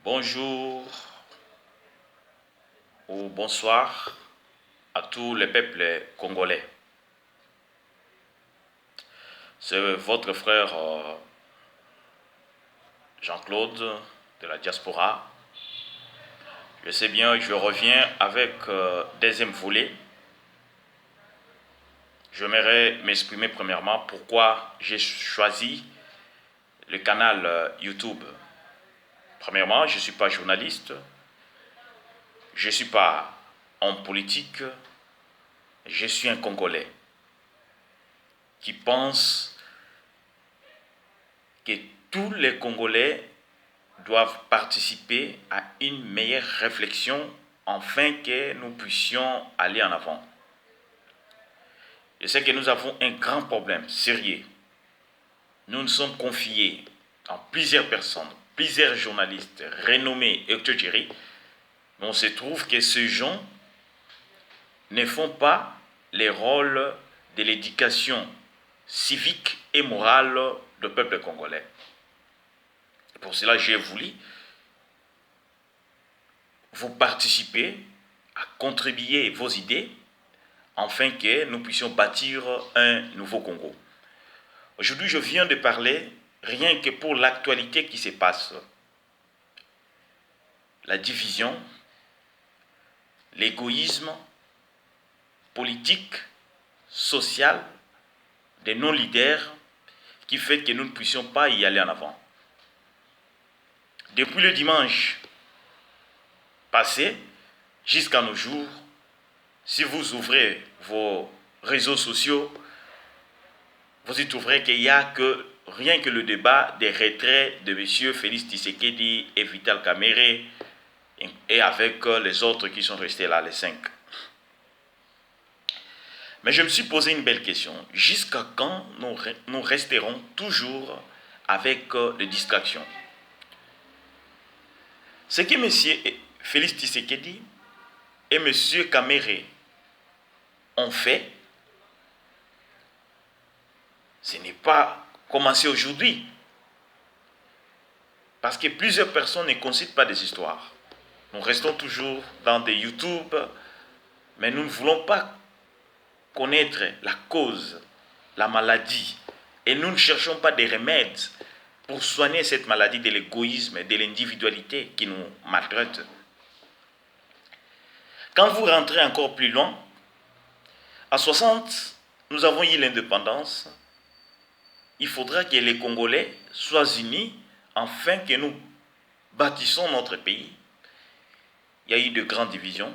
Bonjour ou bonsoir à tous les peuples congolais. C'est votre frère Jean-Claude de la diaspora. Je sais bien, je reviens avec deuxième volet. J'aimerais m'exprimer premièrement pourquoi j'ai choisi le canal YouTube. Premièrement, je ne suis pas journaliste, je ne suis pas homme politique, je suis un Congolais qui pense que tous les Congolais doivent participer à une meilleure réflexion afin que nous puissions aller en avant. Je sais que nous avons un grand problème sérieux. Nous nous sommes confiés en plusieurs personnes, plusieurs journalistes renommés et etc. Mais on se trouve que ces gens ne font pas les rôles de l'éducation civique et morale du peuple congolais. Et pour cela, j'ai voulu vous participer à contribuer vos idées afin que nous puissions bâtir un nouveau Congo. Aujourd'hui, je viens de parler rien que pour l'actualité qui se passe. La division, l'égoïsme politique, social des non-leaders qui fait que nous ne puissions pas y aller en avant. Depuis le dimanche passé jusqu'à nos jours, si vous ouvrez vos réseaux sociaux, vous y trouverez qu'il n'y a que rien que le débat des retraits de M. Félix Tshisekedi et Vital Kamerhe et avec les autres qui sont restés là, les 5. Mais je me suis posé une belle question. Jusqu'à quand nous resterons toujours avec des distractions? Ce que M. Félix Tshisekedi et M. Kamerhe ont fait, ce n'est pas commencé aujourd'hui. Parce que plusieurs personnes ne consultent pas des histoires. Nous restons toujours dans des YouTube, mais nous ne voulons pas connaître la cause, la maladie. Et nous ne cherchons pas des remèdes pour soigner cette maladie de l'égoïsme et de l'individualité qui nous maltraite. Quand vous rentrez encore plus loin, à 60, nous avons eu l'indépendance. Il faudra que les Congolais soient unis afin que nous bâtissons notre pays. Il y a eu de grandes divisions.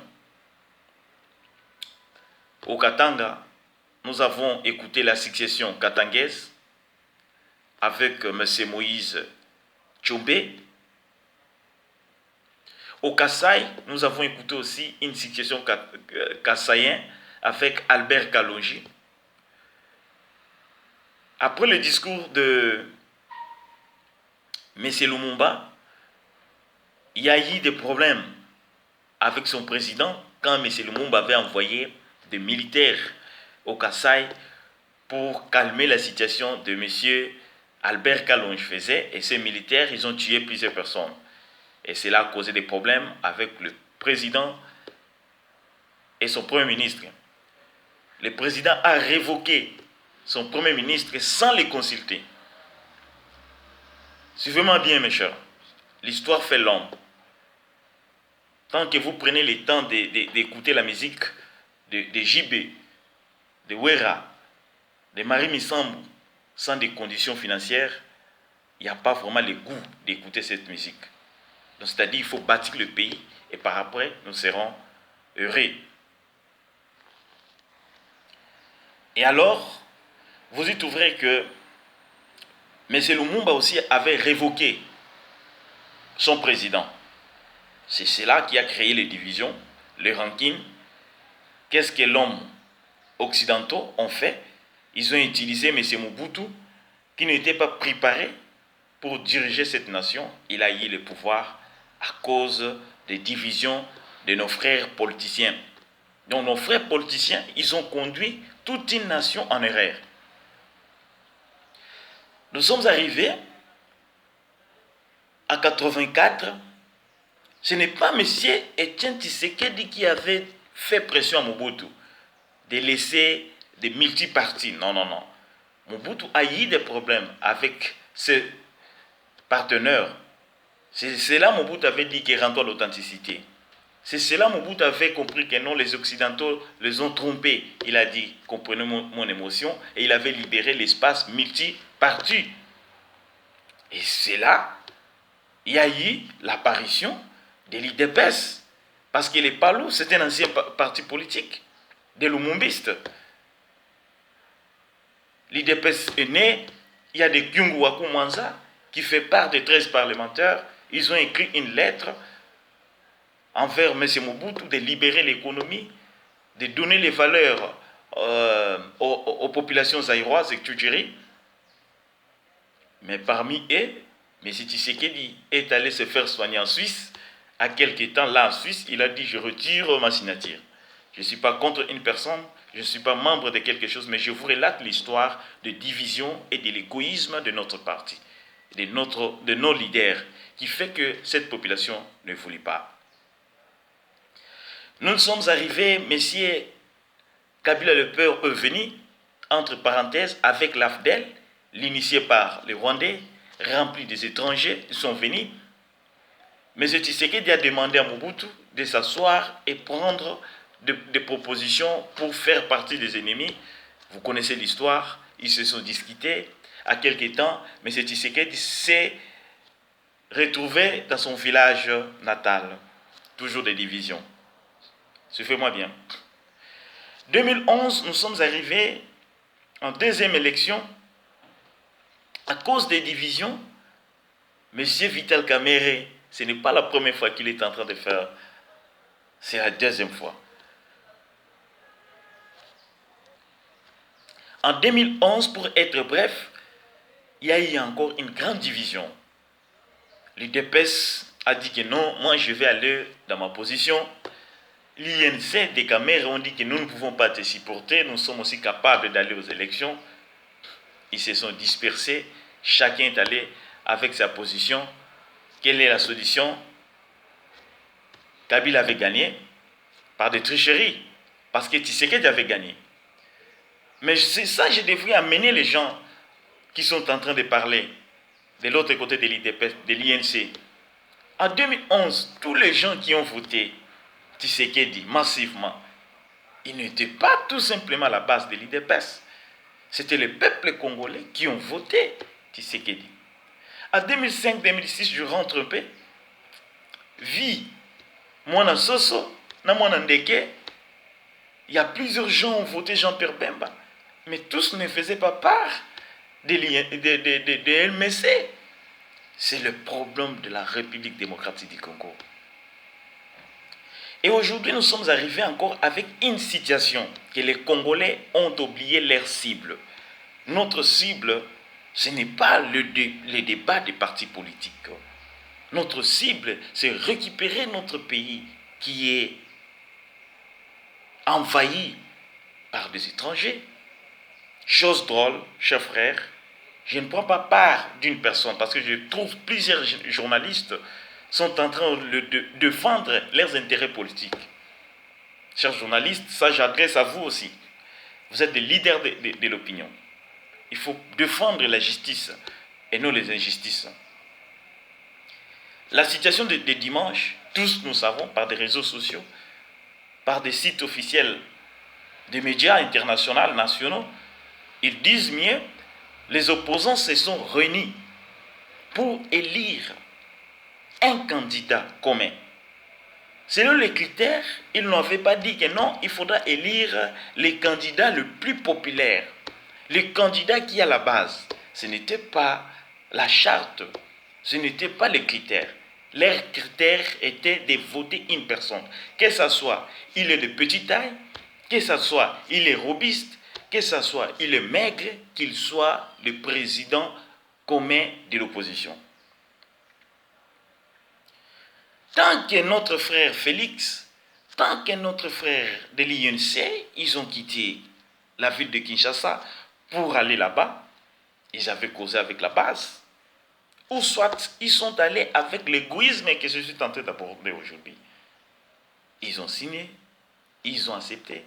Au Katanga, nous avons écouté la succession katangaise avec M. Moïse Tchombe. Au Kasaï, nous avons écouté aussi une succession kassaïenne avec Albert Kalonji. Après le discours de M. Lumumba, il y a eu des problèmes avec son président quand M. Lumumba avait envoyé des militaires au Kasaï pour calmer la situation de M. Albert Kalonji faisait, et ces militaires, ils ont tué plusieurs personnes. Et cela a causé des problèmes avec le président et son premier ministre. Le président a révoqué son premier ministre sans les consulter. Suivez-moi bien, mes chers. L'histoire fait l'homme. Tant que vous prenez le temps d'écouter la musique de JB, de Wera, de Marie Missambu, sans des conditions financières, il n'y a pas vraiment le goût d'écouter cette musique. Donc, c'est-à-dire qu'il faut bâtir le pays et par après, nous serons heureux. Et alors, vous y trouverez que M. Lumumba aussi avait révoqué son président. C'est cela qui a créé les divisions, les rankings. Qu'est-ce que l'homme occidentaux ont fait? Ils ont utilisé M. Mobutu, qui n'était pas préparé pour diriger cette nation. Il a eu le pouvoir à cause des divisions de nos frères politiciens. Donc nos frères politiciens, ils ont conduit toute une nation en erreur. Nous sommes arrivés à 84 Ce n'est pas M. Etienne Tshisekedi qui avait fait pression à Mobutu de laisser des multipartis. Non, non, non. Mobutu a eu des problèmes avec ses partenaires. C'est là Mobutu avait dit qu'il rentre l'authenticité. C'est cela Mobutu avait compris que non, les Occidentaux les ont trompés. Il a dit, comprenez mon émotion, et il avait libéré l'espace multi-parti. Et c'est là, il y a eu l'apparition de l'IDPS. Parce que les Palou, c'était un ancien parti politique, des Lumumbistes. L'IDPS est né, il y a des Kyunguwaku Mwanza qui fait part des 13 parlementaires. Ils ont écrit une lettre envers M. Mobutu de libérer l'économie, de donner les valeurs aux populations zaïroises et tutgéries. Mais parmi eux, M. Tshisekedi est allé se faire soigner en Suisse. À quelque temps, là en Suisse, il a dit « Je retire ma signature. Je ne suis pas contre une personne, je ne suis pas membre de quelque chose, mais je vous relate l'histoire de division et de l'égoïsme de notre parti, de nos leaders, qui fait que cette population ne voulait pas. » Nous sommes arrivés, messieurs Kabila le Peur est venu, entre parenthèses, avec l'AFDEL, l'initié par les Rwandais, rempli des étrangers, ils sont venus. Mais M. Tshisekedi a demandé à Mobutu de s'asseoir et prendre des propositions pour faire partie des ennemis. Vous connaissez l'histoire, ils se sont discutés. À quelque temps, M. Tshisekedi s'est retrouvé dans son village natal. Toujours des divisions. Suivez-moi bien. 2011, nous sommes arrivés en deuxième élection. À cause des divisions, M. Vital Kamerhe, ce n'est pas la première fois qu'il est en train de faire, c'est la deuxième fois. En 2011, pour être bref, il y a eu encore une grande division. L'UDPS a dit que non, moi je vais aller dans ma position. L'INC des Kamerhe ont dit que nous ne pouvons pas te supporter, nous sommes aussi capables d'aller aux élections. Ils se sont dispersés, chacun est allé avec sa position. Quelle est la solution? Kabila avait gagné par des tricheries, parce que Tshisekedi avait gagné. Mais c'est ça que je devrais amener les gens qui sont en train de parler de l'autre côté de l'IDPS, de l'INC. En 2011, tous les gens qui ont voté Tshisekedi massivement, ils n'étaient pas tout simplement à la base de l'IDPS. C'était le peuple congolais qui ont voté Tshisekedi. En 2005-2006, je rentre un peu. Vie, Mwana Soso, na Mwana Ndeke, il y a plusieurs gens qui ont voté Jean-Pierre Bemba, mais tous ne faisaient pas part de LMC. C'est le problème de la République démocratique du Congo. Et aujourd'hui, nous sommes arrivés encore avec une situation que les Congolais ont oublié leur cible. Notre cible, ce n'est pas le débat des partis politiques. Notre cible, c'est récupérer notre pays qui est envahi par des étrangers. Chose drôle, chers frères, je ne prends pas part d'une personne parce que je trouve plusieurs journalistes sont en train de défendre leurs intérêts politiques. Chers journalistes, ça j'adresse à vous aussi. Vous êtes des leaders de l'opinion. Il faut défendre la justice et non les injustices. La situation de dimanche, tous nous savons, par des réseaux sociaux, par des sites officiels des médias internationaux, nationaux, ils disent mieux, les opposants se sont réunis pour élire un candidat commun. Selon les critères, ils n'avaient pas dit que non, il faudra élire les candidats le plus populaire. Le candidat qui est à la base, ce n'était pas la charte, ce n'était pas les critères. Leurs critères étaient de voter une personne. Que ce soit, il est de petite taille, que ce soit, il est robuste, que ce soit, il est maigre, qu'il soit le président commun de l'opposition. Tant que notre frère Félix, tant que notre frère de l'INC, ils ont quitté la ville de Kinshasa pour aller là-bas, ils avaient causé avec la base. ou soit ils sont allés avec l'égoïsme que je suis en train d'aborder aujourd'hui. Ils ont signé, ils ont accepté.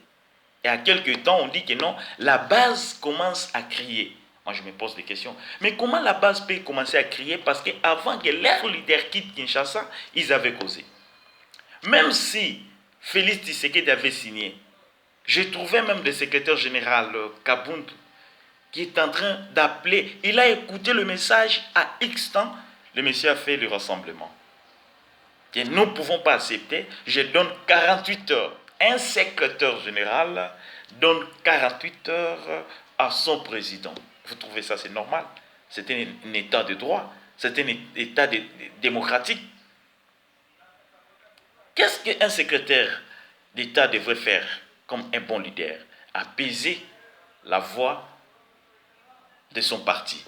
Et à quelques temps, on dit que non, la base commence à crier. Moi, je me pose des questions. Mais comment la base peut commencer à crier? Parce qu'avant que leur leader quitte Kinshasa, ils avaient causé. Même si Félix Tshisekedi avait signé, j'ai trouvé même le secrétaire général Kabundu qui est en train d'appeler. Il a écouté le message à X temps. Le monsieur a fait le rassemblement. Et nous ne pouvons pas accepter. Je donne 48 heures. Un secrétaire général donne 48 heures à son président. Vous trouvez ça, c'est normal? C'est un état de droit. C'est un état démocratique. Qu'est-ce qu'un secrétaire d'État devrait faire comme un bon leader? Apaiser la voix de son parti.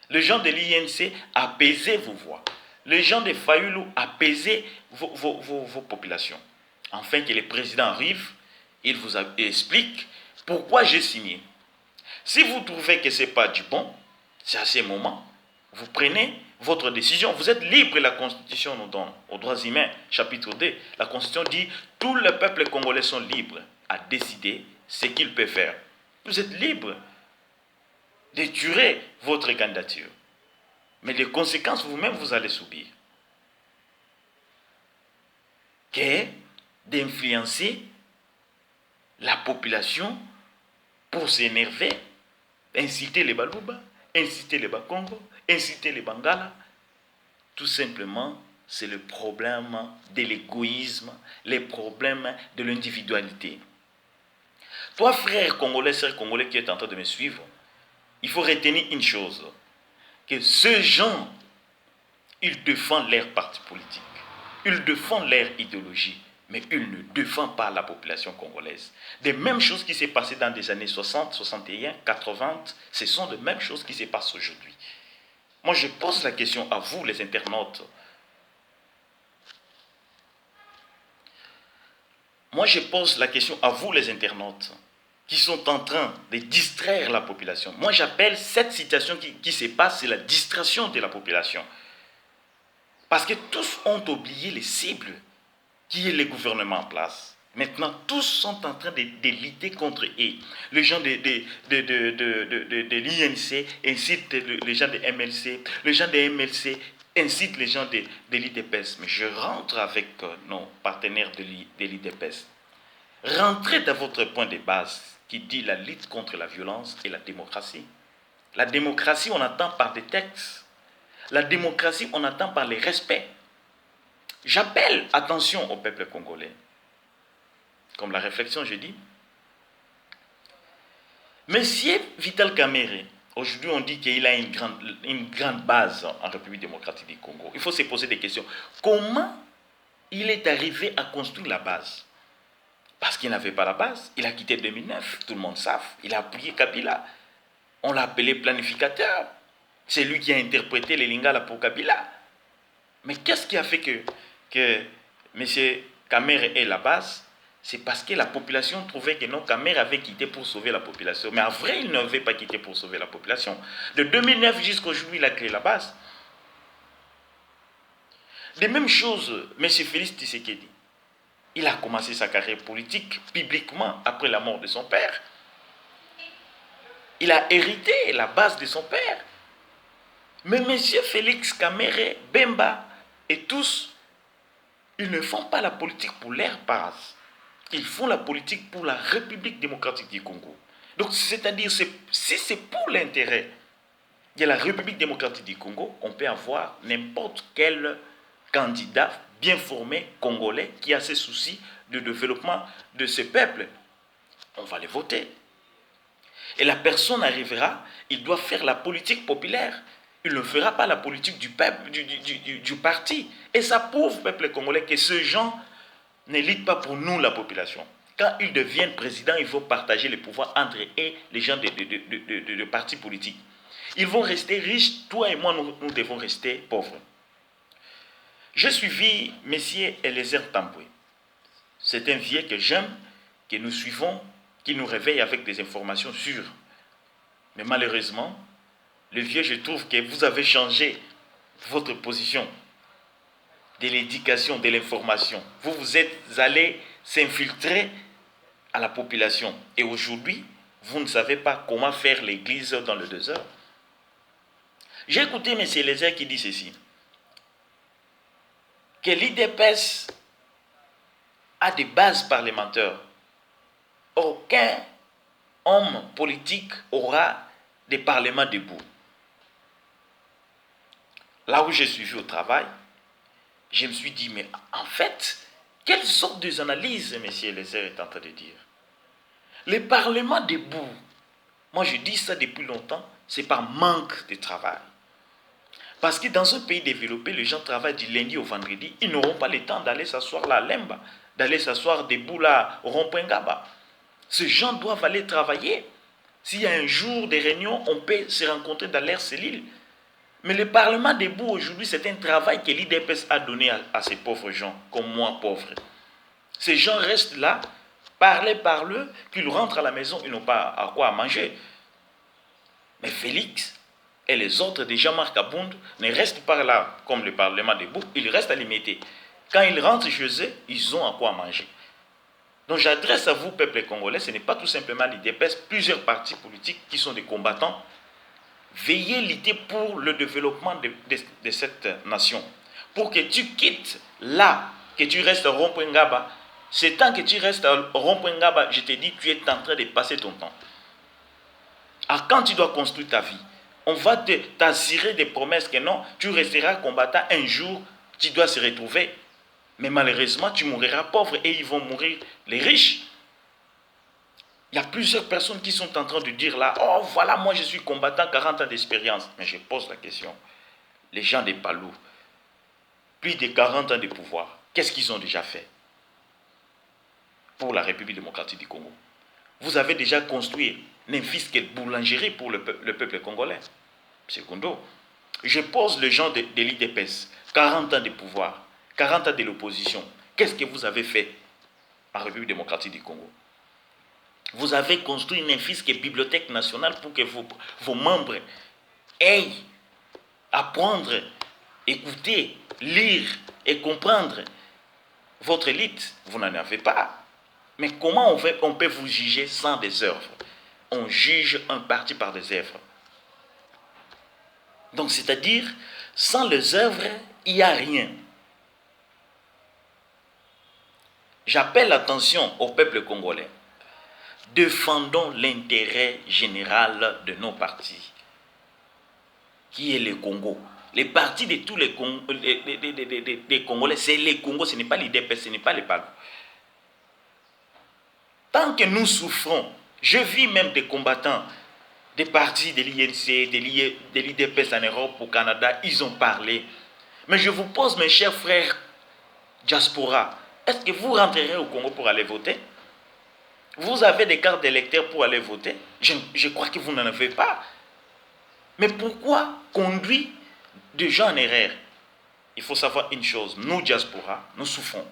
Les gens de l'INC, apaisez vos voix. Les gens de Fayoulou, apaisez vos populations. Afin que le président arrive, il vous explique pourquoi j'ai signé. Si vous trouvez que ce n'est pas du bon, c'est à ce moment, vous prenez votre décision. Vous êtes libre, la Constitution nous donne, aux droits humains, chapitre 2. La Constitution dit, tous les peuples congolais sont libres à décider ce qu'ils peuvent faire. Vous êtes libre de tuer votre candidature. Mais les conséquences, vous-même, vous allez subir. Que d'influencer la population pour s'énerver, inciter les Balouba, inciter les Bakongo, inciter les Bangala. Tout simplement, c'est le problème de l'égoïsme, les problèmes de l'individualité. Toi, frère congolais, sœur congolais qui est en train de me suivre, il faut retenir une chose, que ces gens, ils défendent leur parti politique, ils défendent leur idéologie, mais ils ne défendent pas la population congolaise. Des mêmes choses qui s'est passées dans les années 60, 61, 80, ce sont les mêmes choses qui se passent aujourd'hui. Moi, je pose la question à vous, les internautes. Moi, je pose la question à vous, les internautes, qui sont en train de distraire la population. Moi, j'appelle cette situation qui se passe, c'est la distraction de la population. Parce que tous ont oublié les cibles qui est le gouvernement en place. Maintenant, tous sont en train de lutter contre eux. Les gens de l'INC incitent les gens de MLC, les gens de MLC incitent les gens de l'IDPS. Mais je rentre avec nos partenaires de l'IDPS. Rentrez dans votre point de base qui dit la lutte contre la violence et la démocratie. La démocratie, on attend par des textes. La démocratie, on attend par le respect. J'appelle attention au peuple congolais. Comme la réflexion, je dis. Monsieur Vital Kamerhe, aujourd'hui on dit qu'il a une grande base en République démocratique du Congo. Il faut se poser des questions. Comment il est arrivé à construire la base? Parce qu'il n'avait pas la base. Il a quitté 2009, tout le monde sait. Il a appuyé Kabila. On l'a appelé planificateur. C'est lui qui a interprété les Lingala pour Kabila. Mais qu'est-ce qui a fait que M. Kamerhe ait la base? C'est parce que la population trouvait que non, Kamerhe avait quitté pour sauver la population. Mais en vrai, il n'avait pas quitté pour sauver la population. De 2009 jusqu'à aujourd'hui, il a créé la base. De même chose, M. Félix Tshisekedi. Il a commencé sa carrière politique publiquement après la mort de son père. Il a hérité la base de son père. Mais M. Félix Kamerhe, Bemba et tous, ils ne font pas la politique pour leur base. Ils font la politique pour la République démocratique du Congo. Donc, c'est-à-dire, si c'est pour l'intérêt de la République démocratique du Congo, on peut avoir n'importe quel candidat bien formé, congolais, qui a ses soucis de développement de ce peuple. On va les voter. Et la personne arrivera, il doit faire la politique populaire. Il ne fera pas la politique du peuple, du parti. Et ça prouve, peuple congolais, que ces gens n'élitent pas pour nous, la population. Quand ils deviennent présidents, ils vont partager le pouvoir entre eux et les gens de partis politiques. Ils vont rester riches, toi et moi, nous devons rester pauvres. J'ai suivi M. Eliezer Tambwe. C'est un vieux que j'aime, que nous suivons, qui nous réveille avec des informations sûres. Mais malheureusement, le vieux, je trouve que vous avez changé votre position de l'éducation, de l'information. Vous vous êtes allé s'infiltrer à la population. Et aujourd'hui, vous ne savez pas comment faire l'église dans le désert. J'ai écouté M. Lézer qui dit ceci, que l'IDPS a des bases parlementaires. Aucun homme politique aura des parlements debout. Là où j'ai suivi au travail, je me suis dit, mais en fait, quelle sorte d'analyse M. Lézer est en train de dire? Les parlements debout, moi je dis ça depuis longtemps, c'est par manque de travail. Parce que dans un pays développé, les gens travaillent du lundi au vendredi, ils n'auront pas le temps d'aller s'asseoir là à Lemba, d'aller s'asseoir debout là au rond-point Gaba. Ces gens doivent aller travailler. S'il y a un jour de réunion, on peut se rencontrer dans leur cellule. Mais le Parlement debout aujourd'hui, c'est un travail que l'IDPS a donné à ces pauvres gens, comme moi pauvre. Ces gens restent là, parlez par eux, puis ils rentrent à la maison, ils n'ont pas à quoi manger. Mais Félix et les autres de Jean-Marc Abound ne restent pas là comme le Parlement debout, ils restent à l'imiter. Quand ils rentrent chez eux, ils ont à quoi manger. Donc j'adresse à vous, peuple congolais, ce n'est pas tout simplement l'IDPS, plusieurs partis politiques qui sont des combattants. Veillez lutter pour le développement de cette nation. Pour que tu quittes là, que tu restes à rond-point Ngaba. C'est tant que tu restes à rond-point Ngaba, je te dis, tu es en train de passer ton temps. Alors quand tu dois construire ta vie, on va t'assurer des promesses que non, tu resteras combattant un jour, tu dois se retrouver. Mais malheureusement, tu mourras pauvre et ils vont mourir les riches. Il y a plusieurs personnes qui sont en train de dire là, oh voilà, moi je suis combattant, 40 ans d'expérience. Mais je pose la question, les gens des Palous, plus de 40 ans de pouvoir, qu'est-ce qu'ils ont déjà fait pour la République démocratique du Congo? Vous avez déjà construit n'importe quelle boulangerie pour le peuple congolais. Secondo, je pose les gens de l'IDPS, 40 ans de pouvoir, 40 ans de l'opposition. Qu'est-ce que vous avez fait en République démocratique du Congo? Vous avez construit une infisque bibliothèque nationale pour que vos membres aient à apprendre, écouter, lire et comprendre votre élite. Vous n'en avez pas. Mais comment on peut vous juger sans des œuvres? On juge un parti par des œuvres. Donc, c'est-à-dire, sans les œuvres, il n'y a rien. J'appelle l'attention au peuple congolais. Défendons l'intérêt général de nos partis, qui est le Congo. Les partis de tous les Congolais, c'est les Congo, ce n'est pas l'IDPS, ce n'est pas les Palous. Tant que nous souffrons, je vis même des combattants, des partis de l'INC, de l'IDPS en Europe, au Canada, ils ont parlé. Mais je vous pose, mes chers frères diaspora, est-ce que vous rentrerez au Congo pour aller voter? Vous avez des cartes d'électeurs pour aller voter? Je crois que vous n'en avez pas. Mais pourquoi conduire des gens en erreur? Il faut savoir une chose, nous, diaspora, nous souffrons.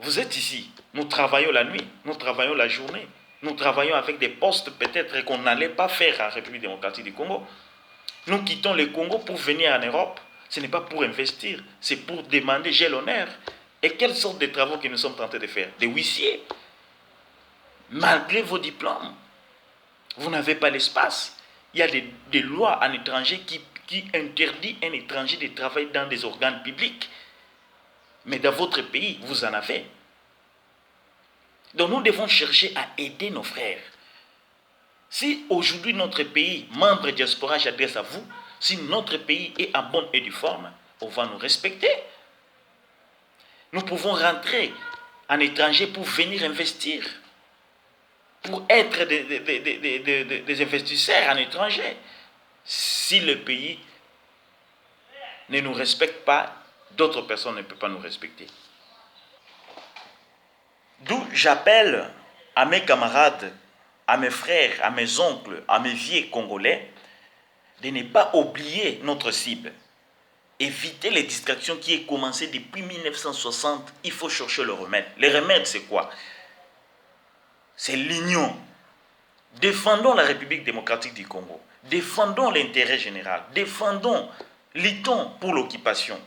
Vous êtes ici, nous travaillons la nuit, nous travaillons la journée, nous travaillons avec des postes peut-être qu'on n'allait pas faire en République démocratique du Congo. Nous quittons le Congo pour venir en Europe. Ce n'est pas pour investir, c'est pour demander j'ai l'honneur. Et quelle sorte de travaux que nous sommes en train de faire? Des huissiers. Malgré vos diplômes, vous n'avez pas l'espace. Il y a des lois en étranger qui interdisent un étranger de travailler dans des organes publics. Mais dans votre pays, vous en avez. Donc nous devons chercher à aider nos frères. Si aujourd'hui notre pays, membre diaspora, j'adresse à vous, si notre pays est en bonne et due forme, on va nous respecter. Nous pouvons rentrer en étranger pour venir investir, pour être des investisseurs en étranger. Si le pays ne nous respecte pas, d'autres personnes ne peuvent pas nous respecter. D'où j'appelle à mes camarades, à mes frères, à mes oncles, à mes vieux congolais, de ne pas oublier notre cible. Éviter les distractions qui ont commencé depuis 1960, il faut chercher le remède. Le remède, c'est quoi? C'est l'union. Défendons la République démocratique du Congo. Défendons l'intérêt général. Défendons Luttons pour l'occupation.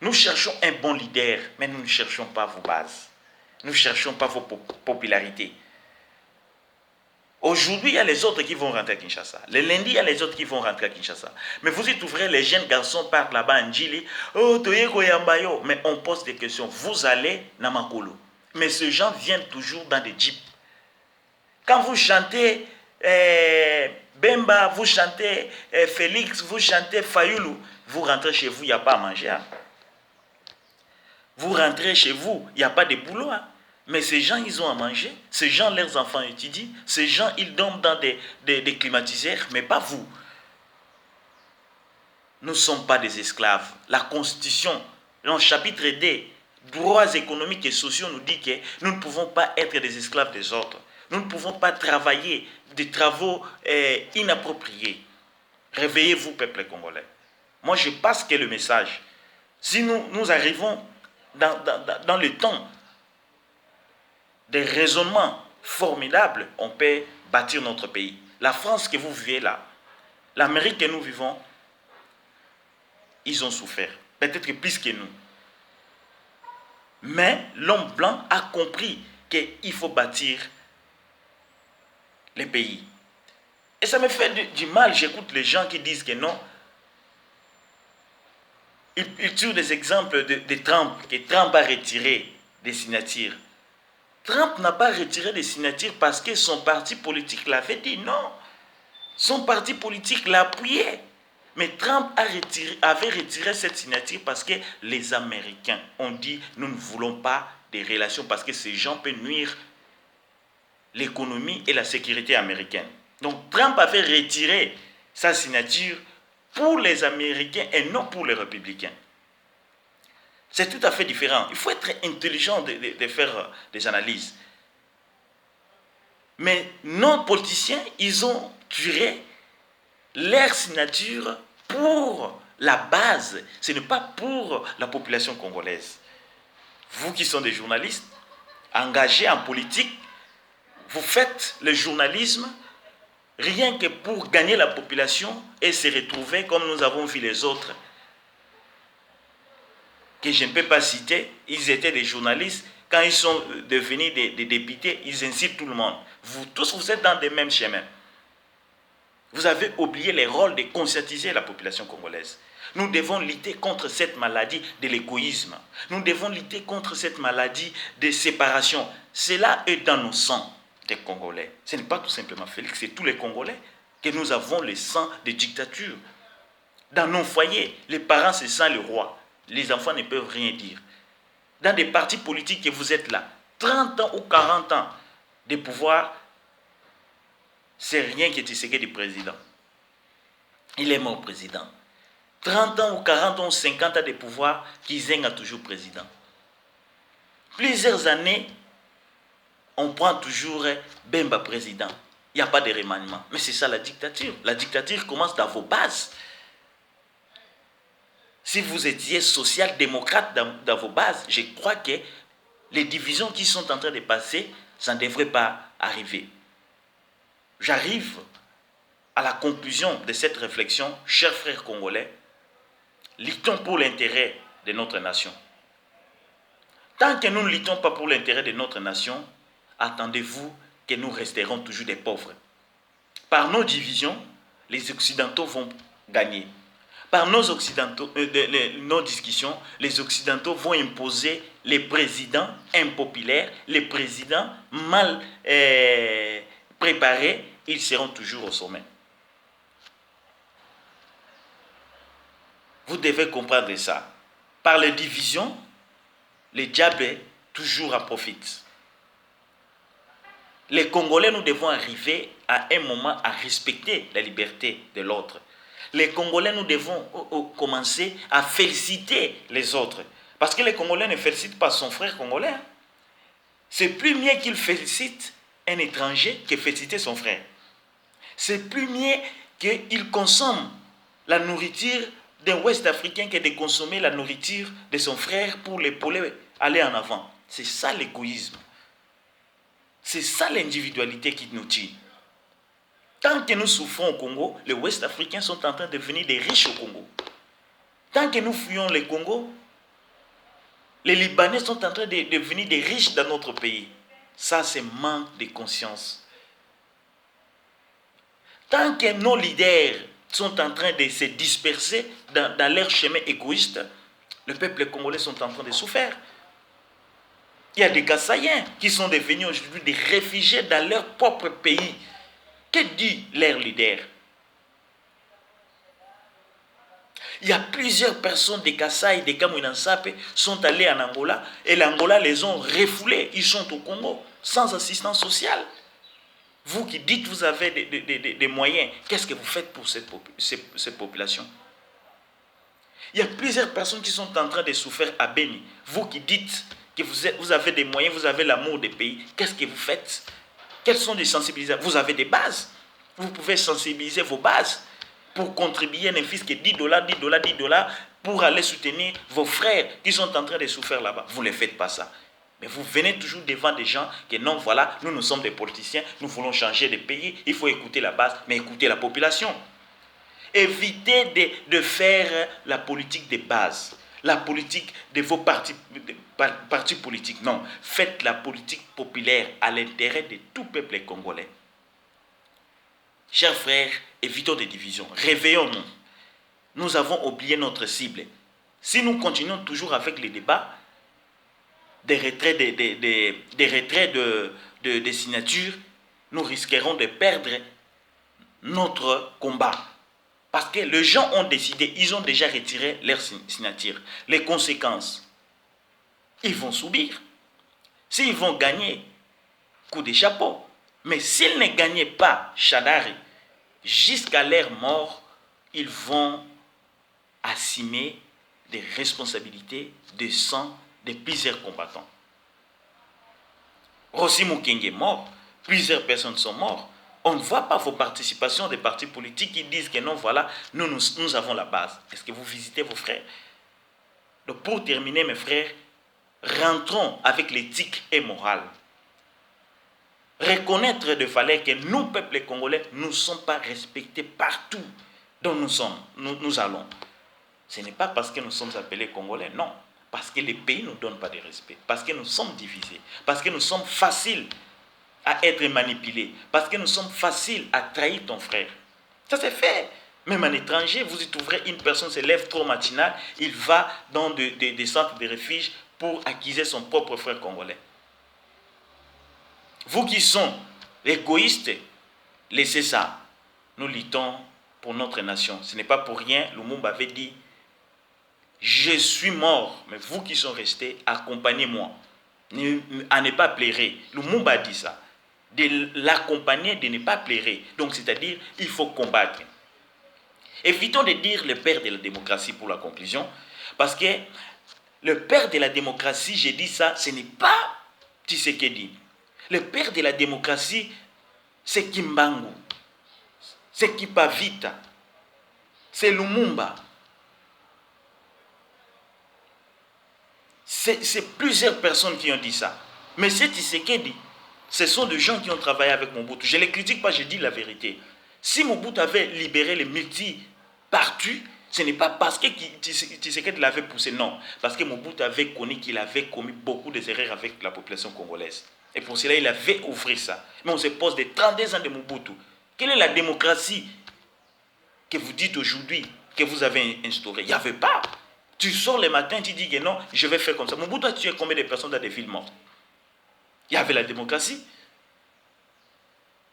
Nous cherchons un bon leader, mais nous ne cherchons pas vos bases. Nous ne cherchons pas vos popularités. Aujourd'hui, il y a les autres qui vont rentrer à Kinshasa. Le lundi, il y a les autres qui vont rentrer à Kinshasa. Mais vous y trouverez les jeunes garçons partent là-bas en Djili. Oh, Toyeko Yambayo. Mais on pose des questions. Vous allez à Makolo. Mais ces gens viennent toujours dans des jeeps. Quand vous chantez Bemba, vous chantez Félix, vous chantez Fayoulou, vous rentrez chez vous, il n'y a pas à manger. Hein. Vous rentrez chez vous, il n'y a pas de boulot. Hein. Mais ces gens, ils ont à manger. Ces gens, leurs enfants étudient. Ces gens, ils dorment dans des climatiseurs, mais pas vous. Nous ne sommes pas des esclaves. La Constitution, dans le chapitre D, droits économiques et sociaux, nous dit que nous ne pouvons pas être des esclaves des autres. Nous ne pouvons pas travailler des travaux inappropriés. Réveillez-vous, peuple congolais. Moi, je passe que le message. Si nous arrivons dans le temps des raisonnements formidables, on peut bâtir notre pays. La France que vous vivez là, l'Amérique que nous vivons, ils ont souffert. Peut-être plus que nous. Mais l'homme blanc a compris qu'il faut bâtir les pays. Et ça me fait du mal, j'écoute les gens qui disent que non. Ils tirent des exemples de Trump, que Trump a retiré des signatures. Trump n'a pas retiré des signatures parce que son parti politique l'avait dit, non. Son parti politique l'a appuyé. Mais Trump avait retiré cette signature parce que les Américains ont dit, nous ne voulons pas des relations parce que ces gens peuvent nuire l'économie et la sécurité américaine. Donc Trump avait retiré sa signature pour les Américains et non pour les républicains. C'est tout à fait différent. Il faut être intelligent de faire des analyses. Mais nos politiciens, ils ont tiré leur signature pour la base. Ce n'est pas pour la population congolaise. Vous qui sont des journalistes, engagés en politique, vous faites le journalisme rien que pour gagner la population et se retrouver comme nous avons vu les autres, que je ne peux pas citer. Ils étaient des journalistes. Quand ils sont devenus des députés, ils incitent tout le monde. Vous tous, vous êtes dans les mêmes chemins. Vous avez oublié le rôle de conscientiser la population congolaise. Nous devons lutter contre cette maladie de l'égoïsme. Nous devons lutter contre cette maladie de séparation. Cela est dans nos sangs des Congolais. Ce n'est pas tout simplement Félix, c'est tous les Congolais que nous avons le sang de dictature. Dans nos foyers, les parents se sentent le roi. Les enfants ne peuvent rien dire. Dans des partis politiques que vous êtes là, 30 ans ou 40 ans de pouvoir, c'est rien que Tshisekedi président. Il est mort président. 30 ans ou 40 ans ou 50 ans de pouvoir, Kizeng a toujours président. Plusieurs années, on prend toujours Bemba président. Il n'y a pas de remaniement. Mais c'est ça la dictature. La dictature commence dans vos bases. Si vous étiez social-démocrate dans vos bases, je crois que les divisions qui sont en train de passer, ça ne devrait pas arriver. J'arrive à la conclusion de cette réflexion, chers frères congolais, luttons pour l'intérêt de notre nation. Tant que nous ne luttons pas pour l'intérêt de notre nation, attendez-vous que nous resterons toujours des pauvres. Par nos divisions, les Occidentaux vont gagner. Par nos discussions, les Occidentaux vont imposer les présidents impopulaires, les présidents mal préparés, ils seront toujours au sommet. Vous devez comprendre ça. Par les divisions, le diable toujours en profite. Les Congolais, nous devons arriver à un moment à respecter la liberté de l'autre. Les Congolais, nous devons commencer à féliciter les autres. Parce que les Congolais ne félicitent pas son frère congolais. C'est plus mieux qu'il félicite un étranger que féliciter son frère. C'est plus mieux qu'il consomme la nourriture d'un Ouest africain que de consommer la nourriture de son frère pour l'épauler, aller en avant. C'est ça l'égoïsme. C'est ça l'individualité qui nous tue. Tant que nous souffrons au Congo, les Ouest-Africains sont en train de devenir des riches au Congo. Tant que nous fuyons le Congo, les Libanais sont en train de devenir des riches dans notre pays. Ça, c'est manque de conscience. Tant que nos leaders sont en train de se disperser dans leur chemin égoïste, le peuple congolais sont en train de souffrir. Il y a des Kassaïens qui sont devenus aujourd'hui des réfugiés dans leur propre pays. Que dit leur leader? Il y a plusieurs personnes des Kasaï, des Kamouinansapé, sont allés en Angola et l'Angola les ont refoulés. Ils sont au Congo sans assistance sociale. Vous qui dites que vous avez des moyens, qu'est-ce que vous faites pour cette population? Il y a plusieurs personnes qui sont en train de souffrir à Beni. Vous qui dites que vous avez des moyens, vous avez l'amour des pays, qu'est-ce que vous faites? Quelles sont les sensibilisations? Vous avez des bases. Vous pouvez sensibiliser vos bases pour contribuer ne fût-ce que 10 dollars, 10 dollars, 10 dollars pour aller soutenir vos frères qui sont en train de souffrir là-bas. Vous ne faites pas ça. Mais vous venez toujours devant des gens que non, voilà, nous sommes des politiciens, nous voulons changer de pays, il faut écouter la base, mais écouter la population. Évitez de faire la politique de base, la politique de vos partis politiques. Non, faites la politique populaire à l'intérêt de tout peuple congolais. Chers frères, évitons des divisions, réveillons-nous. Nous avons oublié notre cible. Si nous continuons toujours avec les débats, des retraits de signatures, nous risquerons de perdre notre combat. Parce que les gens ont décidé, ils ont déjà retiré leurs signatures. Les conséquences, ils vont subir. S'ils vont gagner, coup de chapeau. Mais s'ils ne gagnaient pas Chadari, jusqu'à leur mort, ils vont assumer des responsabilités de sang de plusieurs combattants. Rossi Mukenge est mort, plusieurs personnes sont mortes. On ne voit pas vos participations des partis politiques qui disent que non, voilà, nous avons la base. Est-ce que vous visitez vos frères? Donc pour terminer, mes frères, rentrons avec l'éthique et morale. Reconnaître de valeur que nous, peuple congolais, nous ne sommes pas respectés partout dont nous allons. Ce n'est pas parce que nous sommes appelés Congolais, non. Parce que les pays ne nous donnent pas de respect. Parce que nous sommes divisés. Parce que nous sommes faciles à être manipulés. Parce que nous sommes faciles à trahir ton frère. Ça c'est fait. Même en étranger, vous y trouverez une personne se lève trop matinal, il va dans des centres de refuge pour accuser son propre frère congolais. Vous qui sont égoïstes, laissez ça. Nous luttons pour notre nation. Ce n'est pas pour rien, Lumumba avait dit, je suis mort, mais vous qui sont restés, accompagnez-moi. À ne pas pleurer. Lumumba a dit ça. De l'accompagner, de ne pas pleurer. Donc, c'est-à-dire, il faut combattre. Évitons de dire le père de la démocratie pour la conclusion, parce que le père de la démocratie, j'ai dit ça, ce n'est pas Tshisekedi. Le père de la démocratie, c'est Kimbangu, c'est Kipavita, c'est Lumumba. C'est plusieurs personnes qui ont dit ça. Mais c'est Tshisekedi. Ce sont des gens qui ont travaillé avec Mobutu. Je ne les critique pas, je dis la vérité. Si Mobutu avait libéré les multi-partis, ce n'est pas parce que Tshisekedi l'avait poussé, non. Parce que Mobutu avait connu qu'il avait commis beaucoup d'erreurs avec la population congolaise. Et pour cela, il avait ouvert ça. Mais on se pose des 32 ans de Mobutu. Quelle est la démocratie que vous dites aujourd'hui que vous avez instaurée? Il n'y avait pas. Tu sors le matin, tu dis que non, je vais faire comme ça. Mobutu a tué combien de personnes dans des villes mortes? Il y avait la démocratie.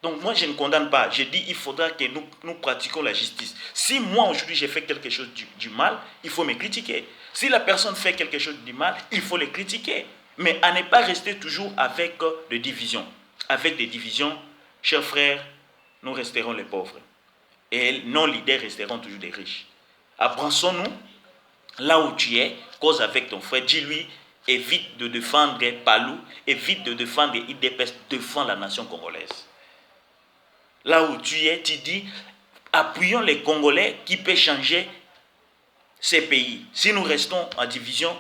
Donc moi, je ne condamne pas. Je dis qu'il faudra que nous pratiquions la justice. Si moi, aujourd'hui, j'ai fait quelque chose du mal, il faut me critiquer. Si la personne fait quelque chose du mal, il faut le critiquer. Mais à ne pas rester toujours avec des divisions. Avec des divisions, chers frères, nous resterons les pauvres. Et nos leaders resteront toujours des riches. Abrançons-nous. Là où tu es, cause avec ton frère, dis-lui, évite de défendre Palou, évite de défendre IDPS, défends la nation congolaise. Là où tu es, tu dis, appuyons les Congolais qui peuvent changer ces pays. Si nous restons en division,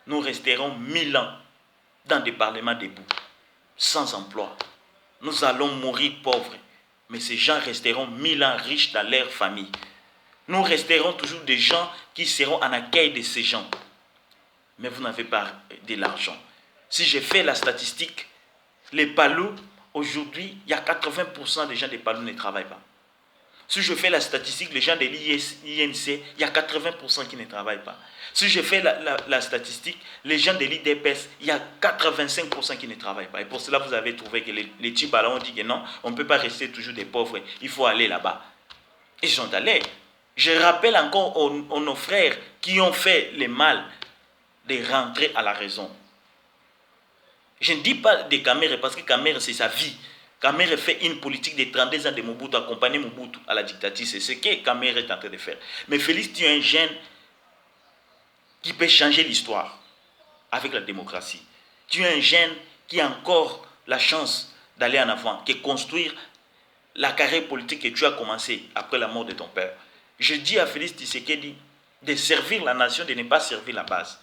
nous resterons 1000 ans dans des parlements debout, sans emploi. Nous allons mourir pauvres. Mais ces gens resteront 1000 ans riches dans leur famille. Nous resterons toujours des gens qui seront en accueil de ces gens. Mais vous n'avez pas de l'argent. Si je fais la statistique, les Palous, aujourd'hui, il y a 80% des gens des Palous ne travaillent pas. Si je fais la statistique, les gens de l'INC, il y a 80% qui ne travaillent pas. Si je fais la statistique, les gens de l'IDPS, il y a 85% qui ne travaillent pas. Et pour cela, vous avez trouvé que les Tchibala ont dit que non, on ne peut pas rester toujours des pauvres, il faut aller là-bas. Ils sont allés. Je rappelle encore nos frères qui ont fait le mal de rentrer à la raison. Je ne dis pas de Kamere parce que Kamere c'est sa vie. Kamere fait une politique de 32 ans de Mobutu, accompagner Mobutu à la dictature. C'est ce que Kamere est en train de faire. Mais Félix, tu es un jeune qui peut changer l'histoire avec la démocratie. Tu es un jeune qui a encore la chance d'aller en avant, de construire la carrière politique que tu as commencé après la mort de ton père. Je dis à Félix Tshisekedi de servir la nation, de ne pas servir la base.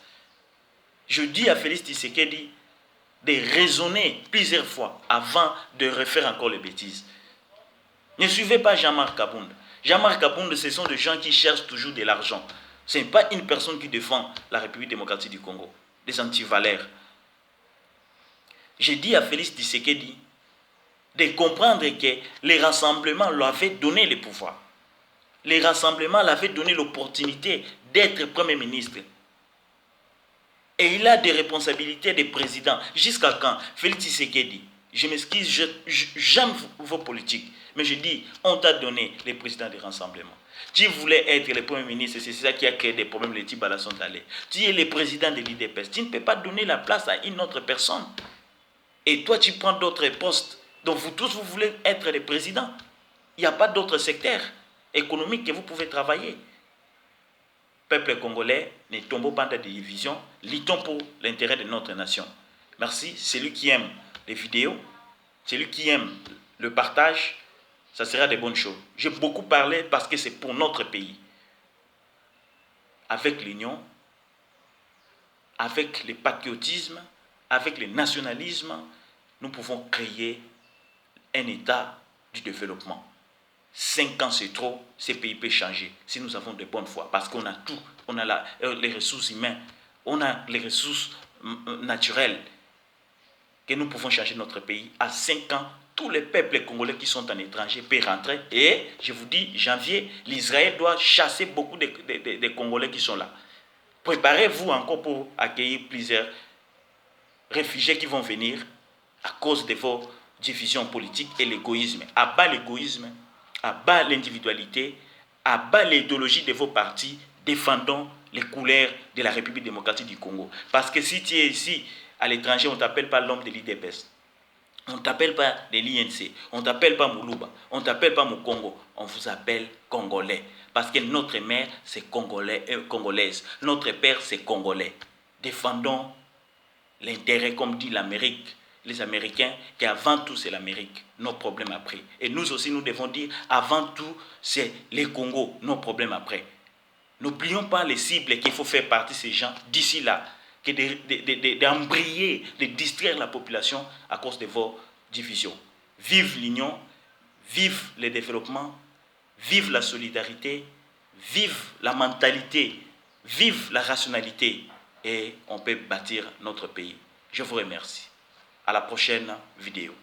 Je dis à Félix Tshisekedi de raisonner plusieurs fois avant de refaire encore les bêtises. Ne suivez pas Jean-Marc Kabound. Jean-Marc Kabound, ce sont des gens qui cherchent toujours de l'argent. Ce n'est pas une personne qui défend la République démocratique du Congo, des antivalaires. J'ai dit à Félix Tshisekedi de comprendre que les rassemblements lui avaient donné le pouvoir. Les rassemblements lui avaient donné l'opportunité d'être Premier ministre. Et il a des responsabilités de président. Jusqu'à quand? Félix Tshisekedi, je m'excuse, j'aime vos politiques, mais je dis, on t'a donné les présidents des rassemblements. Tu voulais être le Premier ministre, c'est ça qui a créé des problèmes, les Tchibala sont allés. Tu es le président de l'IDPS, tu ne peux pas donner la place à une autre personne. Et toi, tu prends d'autres postes. Donc vous tous, vous voulez être les présidents. Il n'y a pas d'autre secteur économique que vous pouvez travailler. Peuple congolais, ne tombons pas dans des divisions, luttons pour l'intérêt de notre nation. Merci. Celui qui aime les vidéos, celui qui aime le partage, ça sera des bonnes choses. J'ai beaucoup parlé parce que c'est pour notre pays. Avec l'union, avec le patriotisme, avec le nationalisme, nous pouvons créer un état du développement. 5 ans c'est trop, ces pays peuvent changer si nous avons de bonnes foi. Parce qu'on a tout, on a les ressources humaines, on a les ressources naturelles, que nous pouvons changer notre pays. À 5 ans, tous les peuples congolais qui sont en étranger peuvent rentrer. Et je vous dis, janvier, l'Israël doit chasser beaucoup de Congolais qui sont là. Préparez-vous encore pour accueillir plusieurs réfugiés qui vont venir à cause de vos divisions politiques et l'égoïsme. À bas l'égoïsme, à bas l'individualité, à bas l'idéologie de vos partis, défendons les couleurs de la République démocratique du Congo. Parce que si tu es ici, à l'étranger, on ne t'appelle pas l'homme de l'IDPS. On ne t'appelle pas de l'INC. On ne t'appelle pas Moulouba. On ne t'appelle pas Moukongo. On vous appelle Congolais. Parce que notre mère, c'est congolaise. Notre père, c'est Congolais. Défendons l'intérêt, comme dit l'Amérique, les Américains, qu'avant tout, c'est l'Amérique, nos problèmes après. Et nous aussi, nous devons dire, avant tout, c'est les Congos, nos problèmes après. N'oublions pas les cibles qu'il faut faire partie de ces gens d'ici là, que d'embrayer, de distraire la population à cause de vos divisions. Vive l'union, vive le développement, vive la solidarité, vive la mentalité, vive la rationalité, et on peut bâtir notre pays. Je vous remercie. À la prochaine vidéo.